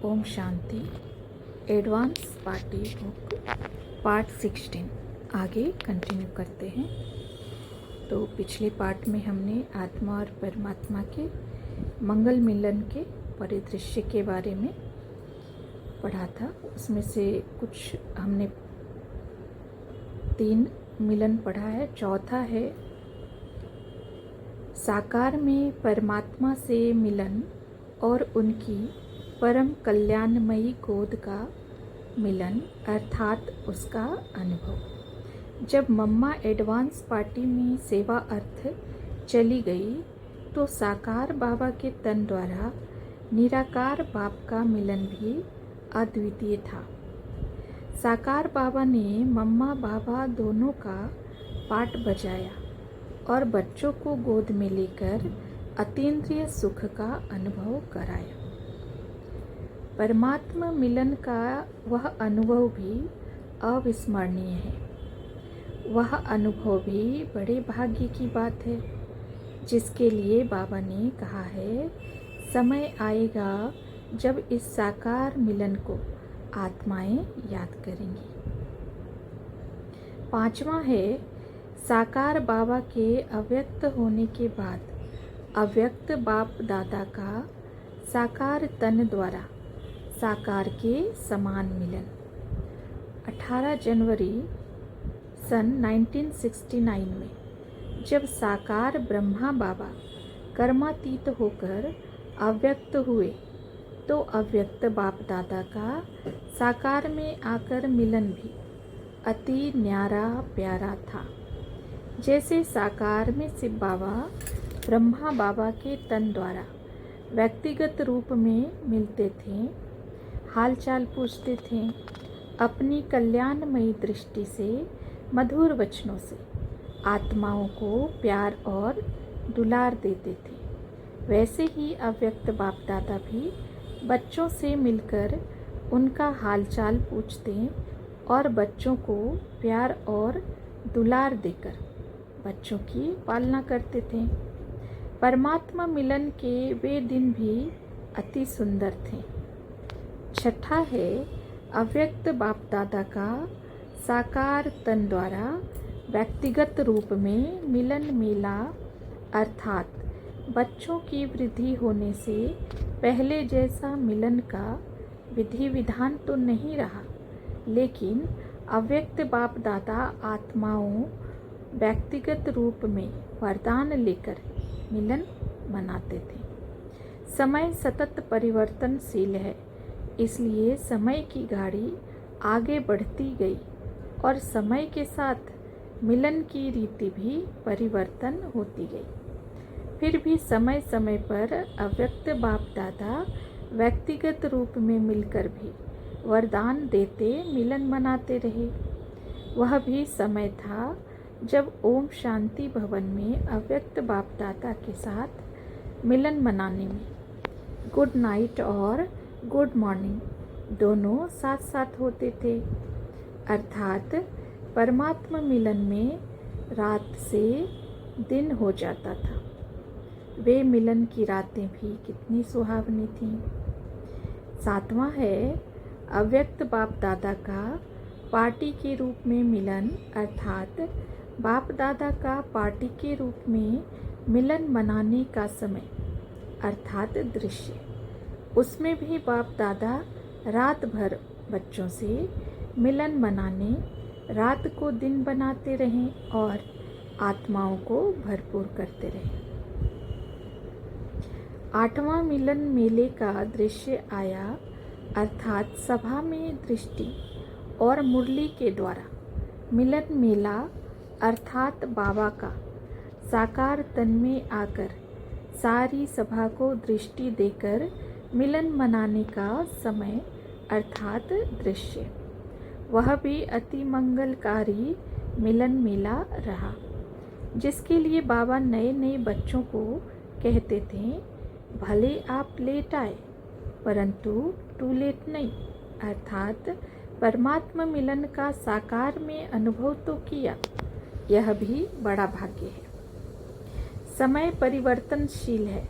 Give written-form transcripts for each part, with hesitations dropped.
Om Shanti. Advance party book part 16 आगे continue करते हैं। तो पिछले पार्ट में हमने आत्मा और परमात्मा के मंगल मिलन के परिदृश्य के बारे में पढ़ा था। उसमें से कुछ हमने 3 मिलन पढ़ा है। चौथा है साकार में परमात्मा से मिलन और उनकी परम कल्याणमयी गोद का मिलन अर्थात उसका अनुभव। जब मम्मा एडवांस पार्टी में सेवा अर्थ चली गई तो साकार बाबा के तन द्वारा निराकार बाप का मिलन भी अद्वितीय था। साकार बाबा ने मम्मा बाबा दोनों का पाठ बजाया और बच्चों को गोद में लेकर अतीन्द्रिय सुख का अनुभव कराया। परमात्मा मिलन का वह अनुभव भी अविस्मरणीय है। वह अनुभव भी बड़े भाग्य की बात है, जिसके लिए बाबा ने कहा है समय आएगा जब इस साकार मिलन को आत्माएं याद करेंगी। 5वां है साकार बाबा के अव्यक्त होने के बाद अव्यक्त बाप दादा का साकार तन द्वारा साकार के समान मिलन। 18 जनवरी सन 1969 में जब साकार ब्रह्मा बाबा कर्मातीत होकर अव्यक्त हुए तो अव्यक्त बाप दादा का साकार में आकर मिलन भी अति न्यारा प्यारा था। जैसे साकार में शिव बाबा ब्रह्मा बाबा के तन द्वारा व्यक्तिगत रूप में मिलते थे, हालचाल पूछते थे, अपनी कल्याणमयी दृष्टि से मधुर वचनों से आत्माओं को प्यार और दुलार देते थे, वैसे ही अव्यक्त बाप दादा भी बच्चों से मिलकर उनका हालचाल पूछते और बच्चों को प्यार और दुलार देकर बच्चों की पालना करते थे। परमात्मा मिलन के वे दिन भी अति सुंदर थे। 6ठा है अव्यक्त बाप दादा का साकार तन द्वारा व्यक्तिगत रूप में मिलन मेला अर्थात बच्चों की वृद्धि होने से पहले जैसा मिलन का विधि विधान तो नहीं रहा, लेकिन अव्यक्त बाप दादा आत्माओं व्यक्तिगत रूप में वरदान लेकर मिलन मनाते थे। समय सतत परिवर्तनशील है, इसलिए समय की गाड़ी आगे बढ़ती गई और समय के साथ मिलन की रीति भी परिवर्तन होती गई। फिर भी समय समय पर अव्यक्त बाप दादा व्यक्तिगत रूप में मिलकर भी वरदान देते मिलन मनाते रहे। वह भी समय था जब ओम शांति भवन में अव्यक्त बाप दादा के साथ मिलन मनाने में गुड नाइट और गुड मॉर्निंग दोनों साथ साथ होते थे, अर्थात परमात्मा मिलन में रात से दिन हो जाता था। वे मिलन की रातें भी कितनी सुहावनी थीं। 7वां है अव्यक्त बाप दादा का पार्टी के रूप में मिलन अर्थात बाप दादा का पार्टी के रूप में मिलन मनाने का समय अर्थात दृश्य। उसमें भी बाप दादा रात भर बच्चों से मिलन मनाने रात को दिन बनाते रहें और आत्माओं को भरपूर करते रहें। 8वां मिलन मेले का दृश्य आया अर्थात सभा में दृष्टि और मुरली के द्वारा मिलन मेला अर्थात बाबा का साकार तन में आकर सारी सभा को दृष्टि देकर मिलन मनाने का समय अर्थात दृश्य। वह भी अति मंगलकारी मिलन मेला रहा, जिसके लिए बाबा नए नए बच्चों को कहते थे भले आप लेट आए परंतु टू लेट नहीं, अर्थात परमात्मा मिलन का साकार में अनुभव तो किया, यह भी बड़ा भाग्य है। समय परिवर्तनशील है,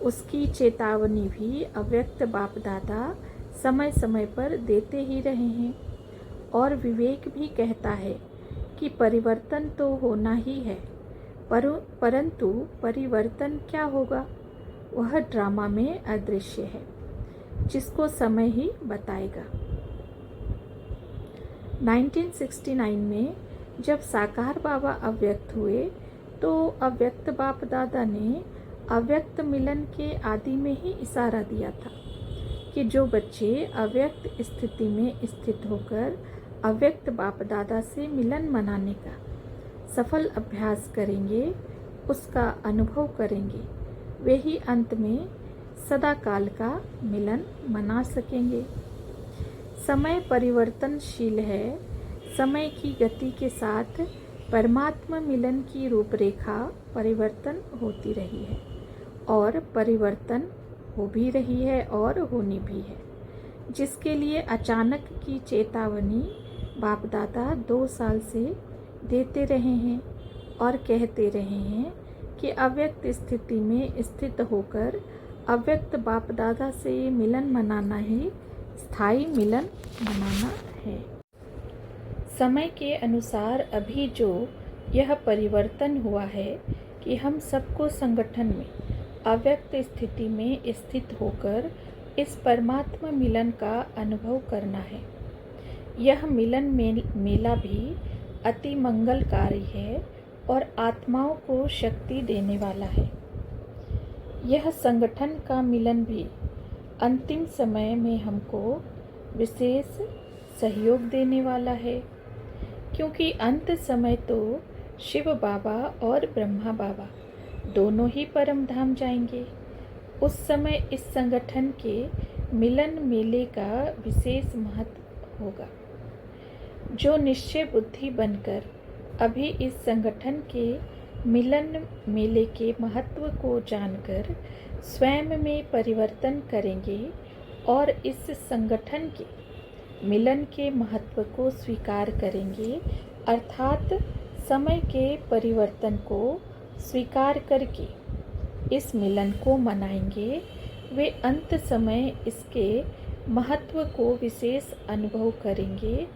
उसकी चेतावनी भी अव्यक्त बाप दादा समय समय पर देते ही रहे हैं। और विवेक भी कहता है कि परिवर्तन तो होना ही है, परंतु परिवर्तन क्या होगा वह ड्रामा में अदृश्य है, जिसको समय ही बताएगा। 1969 में जब साकार बाबा अव्यक्त हुए तो अव्यक्त बाप दादा ने अव्यक्त मिलन के आदि में ही इशारा दिया था कि जो बच्चे अव्यक्त स्थिति में स्थित होकर अव्यक्त बाप दादा से मिलन मनाने का सफल अभ्यास करेंगे, उसका अनुभव करेंगे, वे ही अंत में सदा काल का मिलन मना सकेंगे। समय परिवर्तनशील है। समय की गति के साथ परमात्मा मिलन की रूपरेखा परिवर्तन होती रही है और परिवर्तन हो भी रही है और होनी भी है, जिसके लिए अचानक की चेतावनी बाप दादा 2 साल से देते रहे हैं और कहते रहे हैं कि अव्यक्त स्थिति में स्थित होकर अव्यक्त बाप दादा से मिलन मनाना ही स्थायी मिलन मनाना है। समय के अनुसार अभी जो यह परिवर्तन हुआ है कि हम सबको संगठन में अव्यक्त स्थिति में स्थित होकर इस परमात्मा मिलन का अनुभव करना है। यह मिलन मेला भी अति मंगलकारी है और आत्माओं को शक्ति देने वाला है। यह संगठन का मिलन भी अंतिम समय में हमको विशेष सहयोग देने वाला है, क्योंकि अंत समय तो शिव बाबा और ब्रह्मा बाबा दोनों ही परम धाम जाएंगे। उस समय इस संगठन के मिलन मेले का विशेष महत्व होगा। जो निश्चय बुद्धि बनकर अभी इस संगठन के मिलन मेले के महत्व को जानकर स्वयं में परिवर्तन करेंगे और इस संगठन के मिलन के महत्व को स्वीकार करेंगे, अर्थात समय के परिवर्तन को स्वीकार करके इस मिलन को मनाएंगे, वे अंत समय इसके महत्व को विशेष अनुभव करेंगे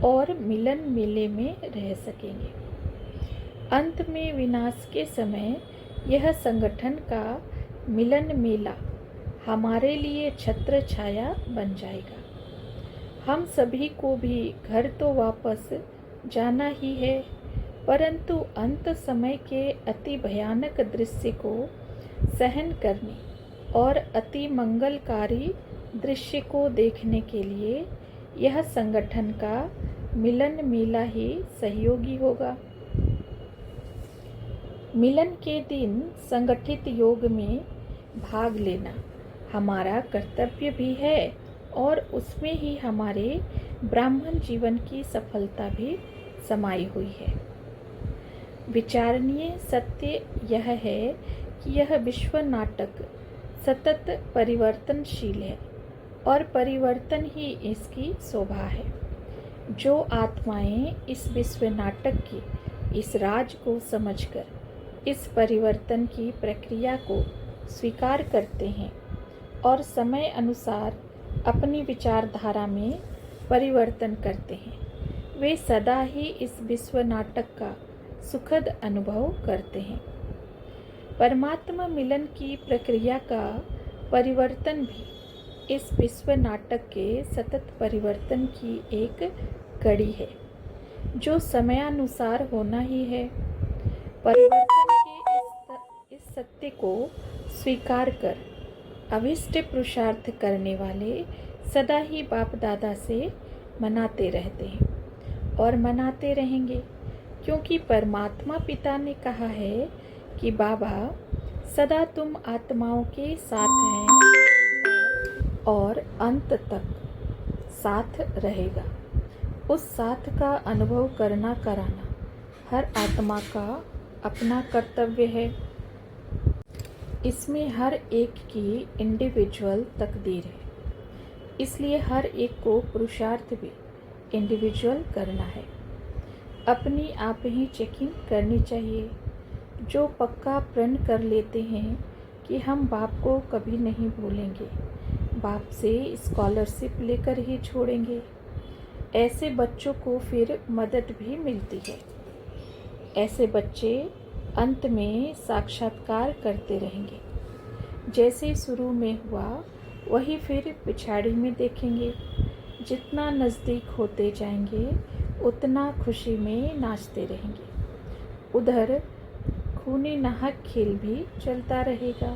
और मिलन मेले में रह सकेंगे। अंत में विनाश के समय यह संगठन का मिलन मेला हमारे लिए छत्र छाया बन जाएगा। हम सभी को भी घर तो वापस जाना ही है, परंतु अंत समय के अति भयानक दृश्य को सहन करने और अति मंगलकारी दृश्य को देखने के लिए यह संगठन का मिलन मेला ही सहयोगी होगा। मिलन के दिन संगठित योग में भाग लेना हमारा कर्तव्य भी है और उसमें ही हमारे ब्राह्मण जीवन की सफलता भी समाई हुई है। विचारणीय सत्य यह है कि यह विश्व नाटक सतत परिवर्तनशील है और परिवर्तन ही इसकी शोभा है। जो आत्माएं इस विश्व नाटक के इस राज को समझकर इस परिवर्तन की प्रक्रिया को स्वीकार करते हैं और समय अनुसार अपनी विचारधारा में परिवर्तन करते हैं, वे सदा ही इस विश्व नाटक का सुखद अनुभव करते हैं। परमात्मा मिलन की प्रक्रिया का परिवर्तन भी इस विश्व नाटक के सतत परिवर्तन की एक कड़ी है, जो समयानुसार होना ही है। परिवर्तन के इस सत्य को स्वीकार कर अभिष्ट पुरुषार्थ करने वाले सदा ही बाप दादा से मनाते रहते हैं और मनाते रहेंगे, क्योंकि परमात्मा पिता ने कहा है कि बाबा सदा तुम आत्माओं के साथ हैं और अंत तक साथ रहेगा। उस साथ का अनुभव करना कराना हर आत्मा का अपना कर्तव्य है। इसमें हर एक की इंडिविजुअल तकदीर है, इसलिए हर एक को पुरुषार्थ भी इंडिविजुअल करना है। अपनी आप ही चेकिंग करनी चाहिए। जो पक्का प्रण कर लेते हैं कि हम बाप को कभी नहीं भूलेंगे, बाप से स्कॉलरशिप लेकर ही छोड़ेंगे। ऐसे बच्चों को फिर मदद भी मिलती है। ऐसे बच्चे अंत में साक्षात्कार करते रहेंगे। जैसे शुरू में हुआ वही फिर पिछाड़ी में देखेंगे। जितना नज़दीक होते जाएंगे उतना खुशी में नाचते रहेंगे। उधर खूनी नाहक खेल भी चलता रहेगा।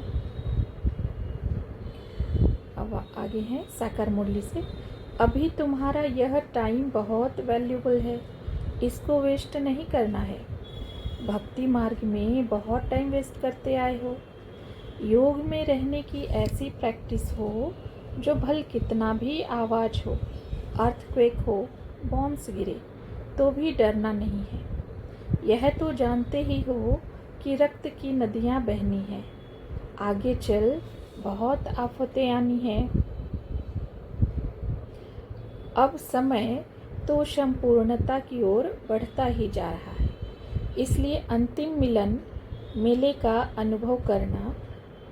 अब आगे हैं साकार मुरली से। अभी तुम्हारा यह टाइम बहुत वैल्यूबल है, इसको वेस्ट नहीं करना है। भक्ति मार्ग में बहुत टाइम वेस्ट करते आए हो। योग में रहने की ऐसी प्रैक्टिस हो जो भल कितना भी आवाज़ हो, अर्थक्वेक हो, बॉम्ब्स गिरे तो भी डरना नहीं है। यह तो जानते ही हो कि रक्त की नदियाँ बहनी हैं, आगे चल बहुत आफतें आनी हैं। अब समय तो संपूर्णता की ओर बढ़ता ही जा रहा है, इसलिए अंतिम मिलन मेले का अनुभव करना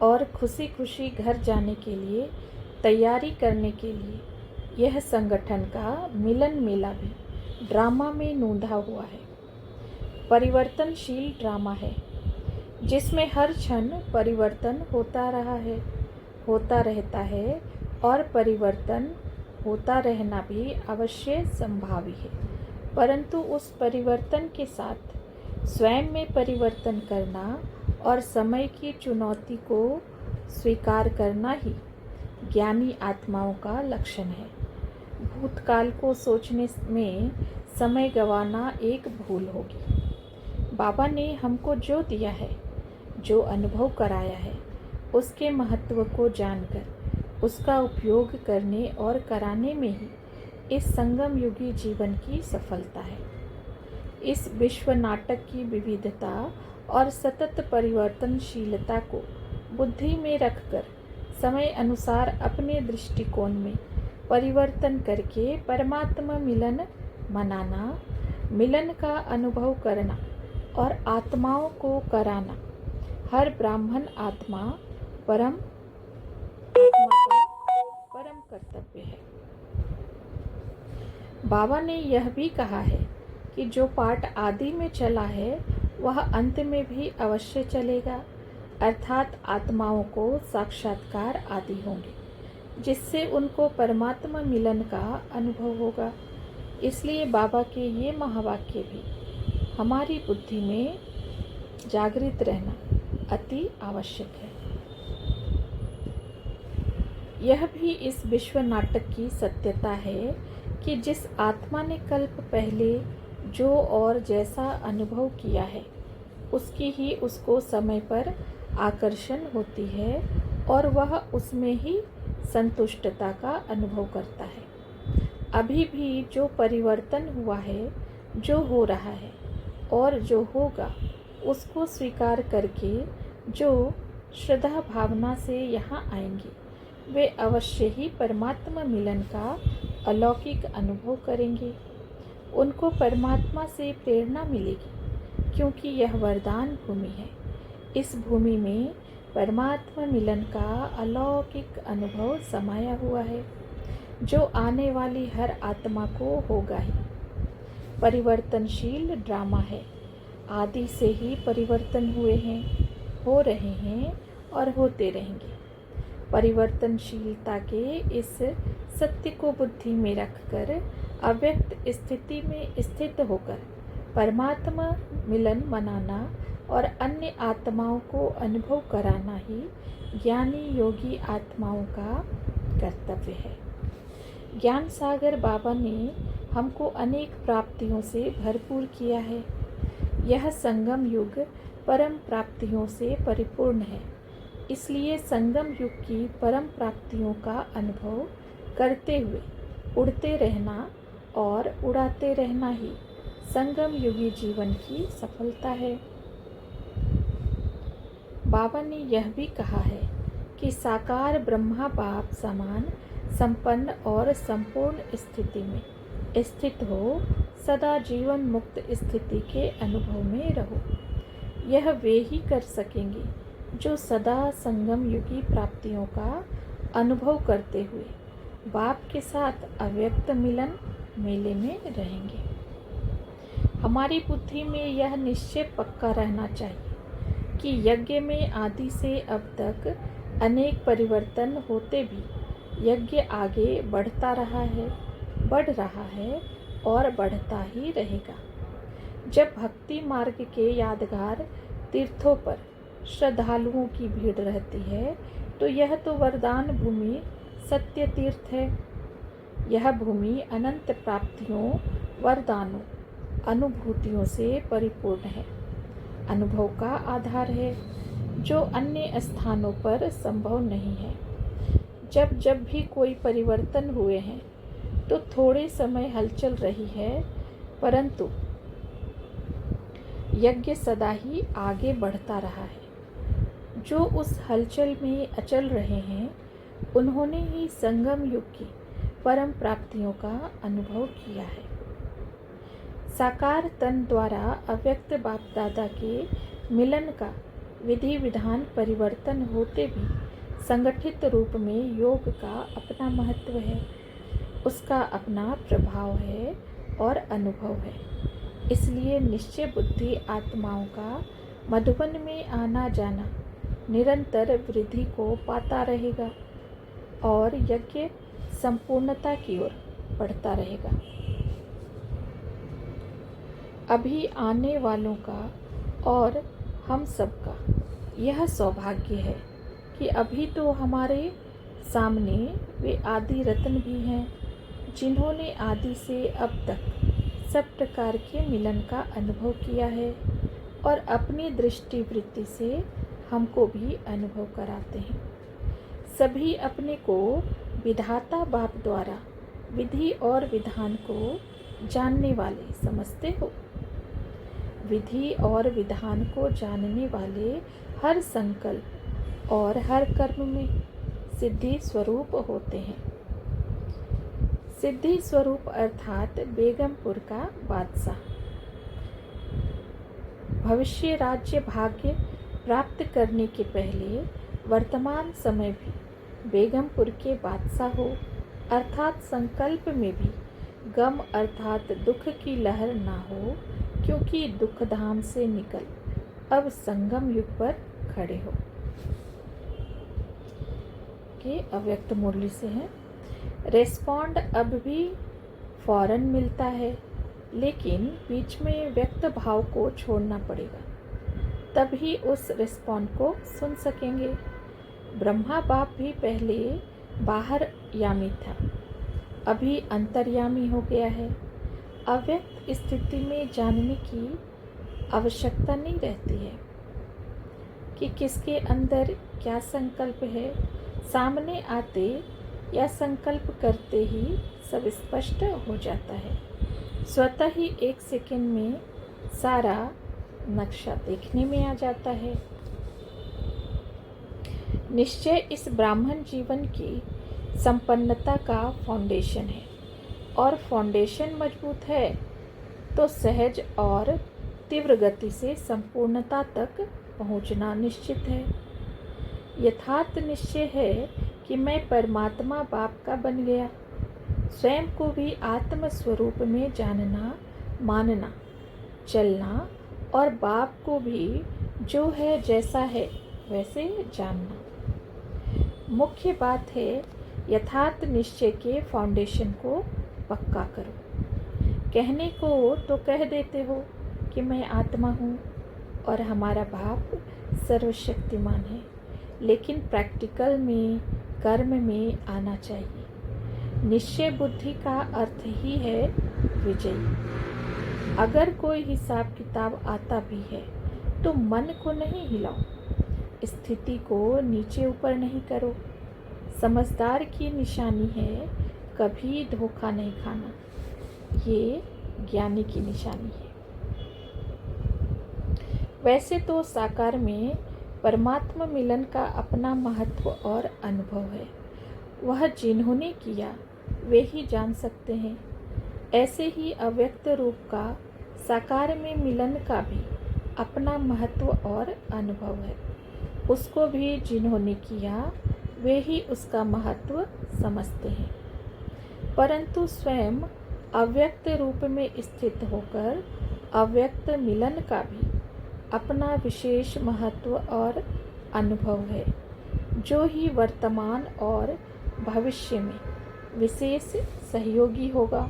और खुशी खुशी घर जाने के लिए तैयारी करने के लिए यह संगठन का मिलन मेला भी ड्रामा में नोंधा हुआ है। परिवर्तनशील ड्रामा है जिसमें हर क्षण परिवर्तन होता रहा है, होता रहता है और परिवर्तन होता रहना भी अवश्य संभावी है। परंतु उस परिवर्तन के साथ स्वयं में परिवर्तन करना और समय की चुनौती को स्वीकार करना ही ज्ञानी आत्माओं का लक्षण है। भूतकाल को सोचने में समय गंवाना एक भूल होगी। बाबा ने हमको जो दिया है, जो अनुभव कराया है, उसके महत्व को जानकर उसका उपयोग करने और कराने में ही इस संगम युगी जीवन की सफलता है। इस विश्व नाटक की विविधता और सतत परिवर्तनशीलता को बुद्धि में रखकर समय अनुसार अपने दृष्टिकोण में परिवर्तन करके परमात्मा मिलन मनाना, मिलन का अनुभव करना और आत्माओं को कराना हर ब्राह्मण आत्मा का परम कर्तव्य है। बाबा ने यह भी कहा है कि जो पाठ आदि में चला है वह अंत में भी अवश्य चलेगा, अर्थात आत्माओं को साक्षात्कार आदि होंगे जिससे उनको परमात्मा मिलन का अनुभव होगा। इसलिए बाबा के ये महावाक्य भी हमारी बुद्धि में जागृत रहना अति आवश्यक है। यह भी इस विश्व नाटक की सत्यता है कि जिस आत्मा ने कल्प पहले जो और जैसा अनुभव किया है उसकी ही उसको समय पर आकर्षण होती है और वह उसमें ही संतुष्टता का अनुभव करता है। अभी भी जो परिवर्तन हुआ है, जो हो रहा है और जो होगा, उसको स्वीकार करके जो श्रद्धा भावना से यहाँ आएंगे वे अवश्य ही परमात्मा मिलन का अलौकिक अनुभव करेंगे। उनको परमात्मा से प्रेरणा मिलेगी क्योंकि यह वरदान भूमि है। इस भूमि में परमात्मा मिलन का अलौकिक अनुभव समाया हुआ है जो आने वाली हर आत्मा को होगा ही। परिवर्तनशील ड्रामा है, आदि से ही परिवर्तन हुए हैं, हो रहे हैं और होते रहेंगे। परिवर्तनशीलता के इस सत्य को बुद्धि में रखकर अव्यक्त स्थिति में स्थित होकर परमात्मा मिलन मनाना और अन्य आत्माओं को अनुभव कराना ही ज्ञानी योगी आत्माओं का कर्तव्य है। ज्ञान सागर बाबा ने हमको अनेक प्राप्तियों से भरपूर किया है। यह संगम युग परम प्राप्तियों से परिपूर्ण है। इसलिए संगम युग की परम प्राप्तियों का अनुभव करते हुए उड़ते रहना और उड़ाते रहना ही संगम युगी जीवन की सफलता है। बाबा ने यह भी कहा है कि साकार ब्रह्मा बाप समान संपन्न और संपूर्ण स्थिति में स्थित हो, सदा जीवन मुक्त स्थिति के अनुभव में रहो। यह वे ही कर सकेंगे जो सदा संगम युगी प्राप्तियों का अनुभव करते हुए बाप के साथ अव्यक्त मिलन मेले में रहेंगे। हमारी बुद्धि में यह निश्चय पक्का रहना चाहिए कि यज्ञ में आदि से अब तक अनेक परिवर्तन होते भी यज्ञ आगे बढ़ता रहा है, बढ़ रहा है और बढ़ता ही रहेगा। जब भक्ति मार्ग के यादगार तीर्थों पर श्रद्धालुओं की भीड़ रहती है तो यह तो वरदान भूमि सत्य तीर्थ है। यह भूमि अनंत प्राप्तियों, वरदानों, अनुभूतियों से परिपूर्ण है, अनुभव का आधार है जो अन्य स्थानों पर संभव नहीं है। जब जब भी कोई परिवर्तन हुए हैं तो थोड़े समय हलचल रही है, परंतु यज्ञ सदा ही आगे बढ़ता रहा है। जो उस हलचल में अचल रहे हैं उन्होंने ही संगम युग की परम प्राप्तियों का अनुभव किया है। साकार तन द्वारा अव्यक्त बाप दादा के मिलन का विधि विधान परिवर्तन होते भी संगठित रूप में योग का अपना महत्व है, उसका अपना प्रभाव है और अनुभव है। इसलिए निश्चय बुद्धि आत्माओं का मधुबन में आना जाना निरंतर वृद्धि को पाता रहेगा और यज्ञ संपूर्णता की ओर बढ़ता रहेगा। अभी आने वालों का और हम सबका यह सौभाग्य है कि अभी तो हमारे सामने वे आदि रत्न भी हैं जिन्होंने आदि से अब तक सब प्रकार के मिलन का अनुभव किया है और अपनी दृष्टि वृत्ति से हमको भी अनुभव कराते हैं। सभी अपने को विधाता बाप द्वारा विधि और विधान को जानने वाले समझते हो। विधि और विधान को जानने वाले हर संकल्प और हर कर्म में सिद्धि स्वरूप होते हैं। सिद्धि स्वरूप अर्थात बेगमपुर का बादशाह। भविष्य राज्य भाग्य प्राप्त करने के पहले वर्तमान समय भी बेगमपुर के बादशाह हो, अर्थात संकल्प में भी गम अर्थात दुख की लहर ना हो, क्योंकि दुख धाम से निकल अब संगम युग पर खड़े हो। के अव्यक्त मुरली से है। रेस्पॉन्ड अब भी फौरन मिलता है, लेकिन बीच में व्यक्त भाव को छोड़ना पड़ेगा, तभी उस रिस्पॉन्ड को सुन सकेंगे। ब्रह्मा बाप भी पहले बाहर यामी था, अभी अंतर्यामी हो गया है। अव्यक्त स्थिति में जानने की आवश्यकता नहीं रहती है कि किसके अंदर क्या संकल्प है। सामने आते या संकल्प करते ही सब स्पष्ट हो जाता है। स्वतः ही एक सेकंड में सारा नक्शा देखने में आ जाता है। निश्चय इस ब्राह्मण जीवन की संपन्नता का फाउंडेशन है, और फाउंडेशन मजबूत है तो सहज और तीव्र गति से संपूर्णता तक पहुंचना निश्चित है। यथार्थ निश्चय है कि मैं परमात्मा बाप का बन गया। स्वयं को भी आत्म स्वरूप में जानना, मानना, चलना और बाप को भी जो है जैसा है वैसे जानना। मुख्य बात है यथार्थ निश्चय के फाउंडेशन को पक्का करो। कहने को तो कह देते हो कि मैं आत्मा हूँ और हमारा बाप सर्वशक्तिमान है, लेकिन प्रैक्टिकल में, कर्म में आना चाहिए। निश्चय बुद्धि का अर्थ ही है विजयी। अगर कोई हिसाब किताब आता भी है तो मन को नहीं हिलाओ, स्थिति को नीचे ऊपर नहीं करो। समझदार की निशानी है कभी धोखा नहीं खाना, ये ज्ञानी की निशानी है। वैसे तो साकार में परमात्मा मिलन का अपना महत्व और अनुभव है, वह जिन्होंने किया वे ही जान सकते हैं। ऐसे ही अव्यक्त रूप का साकार में मिलन का भी अपना महत्व और अनुभव है, उसको भी जिन्होंने किया वे ही उसका महत्व समझते हैं, परंतु स्वयं अव्यक्त रूप में स्थित होकर अव्यक्त मिलन का भी अपना विशेष महत्व और अनुभव है, जो ही वर्तमान और भविष्य में विशेष सहयोगी होगा।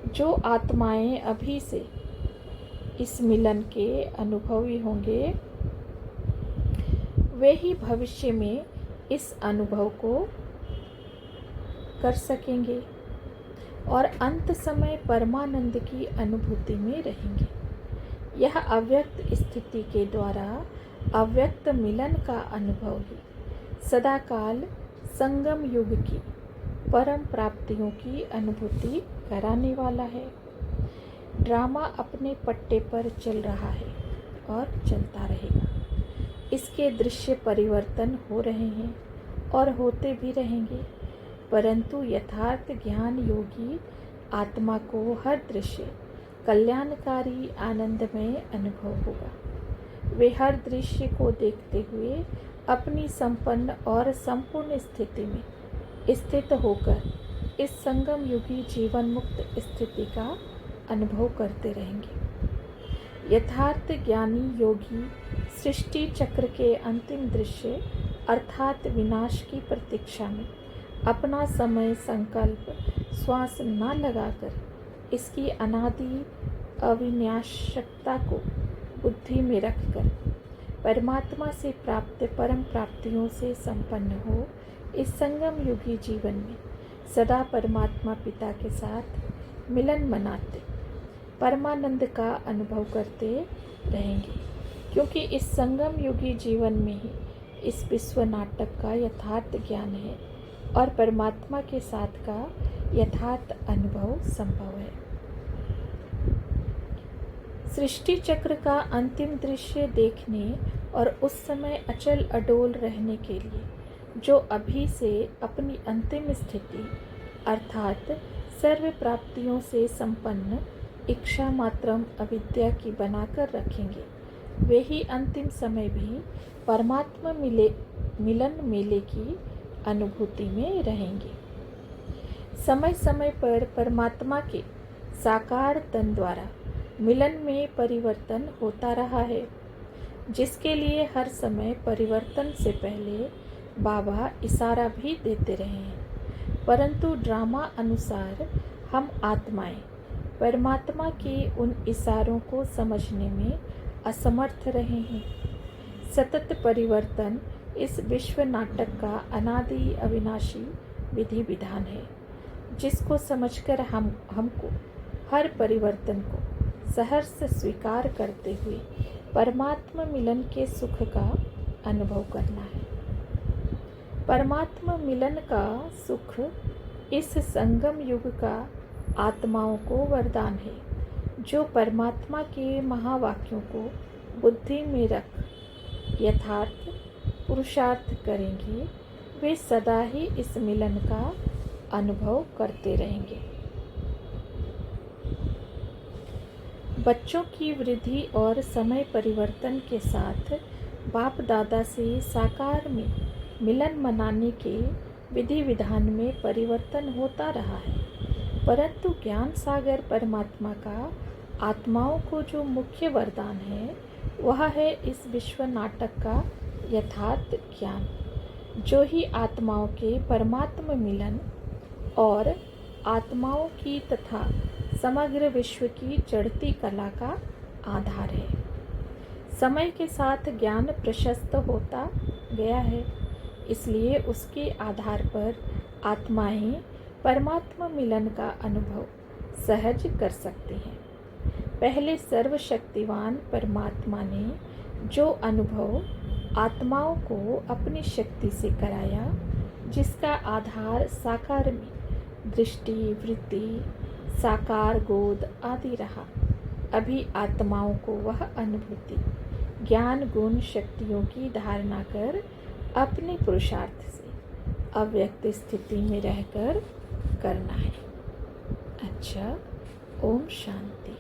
जो आत्माएं अभी से इस मिलन के अनुभवी होंगे, वे ही भविष्य में इस अनुभव को कर सकेंगे और अंत समय परमानंद की अनुभूति में रहेंगे। यह अव्यक्त स्थिति के द्वारा अव्यक्त मिलन का अनुभव ही सदाकाल संगम युग की परम प्राप्तियों की अनुभूति कराने वाला है। ड्रामा अपने पट्टे पर चल रहा है और चलता रहेगा। इसके दृश्य परिवर्तन हो रहे हैं और होते भी रहेंगे, परंतु यथार्थ ज्ञान योगी आत्मा को हर दृश्य कल्याणकारी आनंदमय अनुभव होगा। वे हर दृश्य को देखते हुए अपनी संपन्न और संपूर्ण स्थिति में स्थित होकर इस संगम युगी जीवन मुक्त स्थिति का अनुभव करते रहेंगे। यथार्थ ज्ञानी योगी सृष्टि चक्र के अंतिम दृश्य अर्थात विनाश की प्रतीक्षा में अपना समय संकल्प श्वास न लगाकर इसकी अनादि अविनाशकता को बुद्धि में रखकर परमात्मा से प्राप्त परम प्राप्तियों से संपन्न हो इस संगम युगी जीवन में सदा परमात्मा पिता के साथ मिलन मनाते परमानंद का अनुभव करते रहेंगे, क्योंकि इस संगम युगी जीवन में ही इस विश्व नाटक का यथार्थ ज्ञान है और परमात्मा के साथ का यथार्थ अनुभव संभव है। सृष्टि चक्र का अंतिम दृश्य देखने और उस समय अचल अडोल रहने के लिए जो अभी से अपनी अंतिम स्थिति अर्थात सर्व प्राप्तियों से संपन्न इच्छा मात्रम अविद्या की बनाकर रखेंगे, वे ही अंतिम समय भी परमात्मा मिलन मेले की अनुभूति में रहेंगे। समय समय पर परमात्मा के साकार तन द्वारा मिलन में परिवर्तन होता रहा है, जिसके लिए हर समय परिवर्तन से पहले बाबा इशारा भी देते रहे हैं, परंतु ड्रामा अनुसार हम आत्माएं परमात्मा के उन इशारों को समझने में असमर्थ रहे हैं। सतत परिवर्तन इस विश्व नाटक का अनादि अविनाशी विधि विधान है, जिसको समझकर हमको हर परिवर्तन को सहर्ष स्वीकार करते हुए परमात्मा मिलन के सुख का अनुभव करना है। परमात्मा मिलन का सुख इस संगम युग का आत्माओं को वरदान है, जो परमात्मा के महावाक्यों को बुद्धि में रख यथार्थ पुरुषार्थ करेंगे, वे सदा ही इस मिलन का अनुभव करते रहेंगे। बच्चों की वृद्धि और समय परिवर्तन के साथ बाप दादा से साकार में मिलन मनाने के विधि विधान में परिवर्तन होता रहा है, परंतु ज्ञान सागर परमात्मा का आत्माओं को जो मुख्य वरदान है वह है इस विश्व नाटक का यथार्थ ज्ञान, जो ही आत्माओं के परमात्मा मिलन और आत्माओं की तथा समग्र विश्व की चढ़ती कला का आधार है। समय के साथ ज्ञान प्रशस्त होता गया है, इसलिए उसके आधार पर आत्माएं परमात्मा मिलन का अनुभव सहज कर सकते हैं। पहले सर्वशक्तिवान परमात्मा ने जो अनुभव आत्माओं को अपनी शक्ति से कराया, जिसका आधार साकार में दृष्टि वृत्ति साकार गोद आदि रहा, अभी आत्माओं को वह अनुभूति ज्ञान गुण शक्तियों की धारणा कर अपने पुरुषार्थ से अव्यक्त स्थिति में रहकर करना है। अच्छा, ओम शांति।